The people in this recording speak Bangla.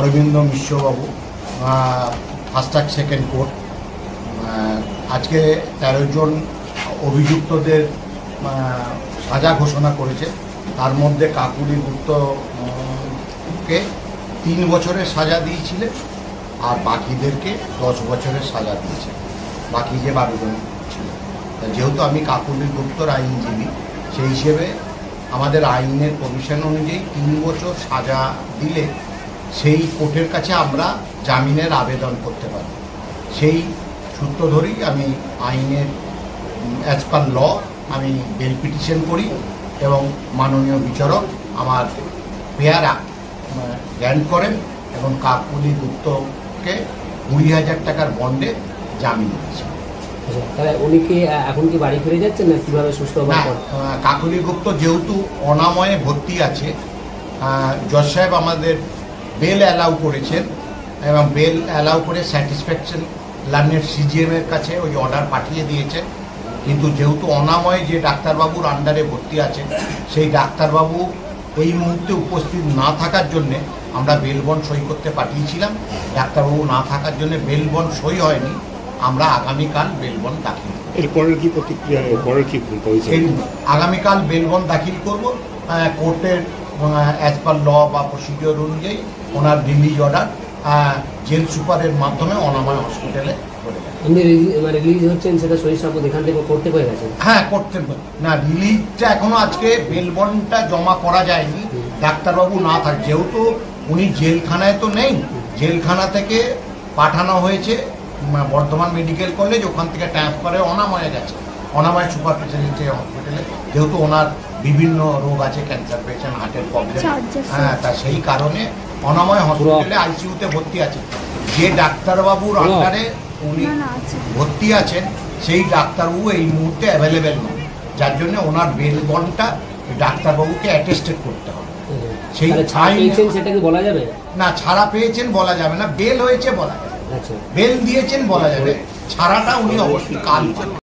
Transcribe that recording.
অরবিন্দ মিশ্রবাবু, ফাস্ট্রাক সেকেন্ড কোর্ট। আজকে 13 জন অভিযুক্তদের সাজা ঘোষণা করেছে। তার মধ্যে কাকুলি গুপ্তকে 3 বছরের সাজা দিয়েছিলেন আর বাকিদেরকে 10 বছরের সাজা দিয়েছে, বাকি যে 12 জন ছিল। যেহেতু আমি কাকুলি গুপ্তর আইনজীবী, সেই হিসেবে আমাদের আইনের প্রভিশন অনুযায়ী 3 বছর সাজা দিলে সেই কোর্টের কাছে আমরা জামিনের আবেদন করতে পারি। সেই সূত্র ধরেই আমি আইনের অ্যাজ পার ল আমি বেল পিটিশন করি এবং মাননীয় বিচারক আমার পেয়ারা গ্র্যান্ট করেন এবং কাকুলি গুপ্তকে 20,000 টাকার বন্ডে জামিন দিয়েছেন। তাহলে উনি কি এখন কি বাড়ি ফিরে যাচ্ছেন না কিভাবে সুস্থ হবেন? কাকুলি গুপ্ত যেহেতু অনাময়ে ভর্তি আছে, জজ সাহেব আমাদের বেল অ্যালাউ করেছেন এবং বেল অ্যালাউ করে স্যাটিসফ্যাকশন লার্নের সিজিএমের কাছে ওই অর্ডার পাঠিয়ে দিয়েছেন। কিন্তু যেহেতু অনাময়ে যে ডাক্তারবাবুর আন্ডারে ভর্তি আছেন, সেই ডাক্তারবাবু এই মুহূর্তে উপস্থিত না থাকার জন্যে আমরা বেল বন্ড সই করতে পাঠিয়েছিলাম। ডাক্তারবাবু না থাকার জন্য বেল বন্ড সই হয়নি। আমরা আগামীকাল বেল বন্ড দাখিল করব। এরপরের কি প্রতিক্রিয়া, এরপরের কি আগামীকাল বেল বন্ড দাখিল করব। কোর্টের অ্যাজ পার ল বা প্রসিডিওর অনুযায়ী ওনার রিলিজ অর্ডার জেল সুপারের মাধ্যমে অনাময় হসপিটালে করে দেয়। রিলিজ হচ্ছেন সেটা সই সাবুত এখান থেকে করতে পেরে গেছেন? হ্যাঁ, করতে না, রিলিজটা এখনো আজকে বেল বন্ডটা জমা করা যায়নি। ডাক্তারবাবু না থাকে, যেহেতু উনি জেলখানায় তো নেই, জেলখানা থেকে পাঠানো হয়েছে বর্ধমান মেডিকেল কলেজ, ওখান থেকে ট্রান্সফারে অনাময়ে গেছে, অনাময় সুপার স্পেশালিটি হসপিটালে। যেহেতু ওনার বিভিন্ন রোগ আছে, ক্যান্সার পেশেন্ট, হার্টের প্রবলেম, হ্যাঁ, তা সেই কারণে অনাময় হসপিটালে আইসিইউতে ভর্তি আছে। যে ডাক্তারবাবুর আন্ডারে উনি ভর্তি আছেন সেই ডাক্তারবাবু এই মুহূর্তে অ্যাভেলেবেল নন, যার জন্য ওনার বেল বন্ডটা ডাক্তারবাবুকে অ্যাটেস্টেড করতে হবে। সেই সেটা কি বলা যাবে না? ছাড়া পেয়েছেন বলা যাবে না, বেল হয়েছে বলা যাবে, বেল দিয়েছেন বলা যাবে, ছাড়াটা উনি অবশ্যই কাল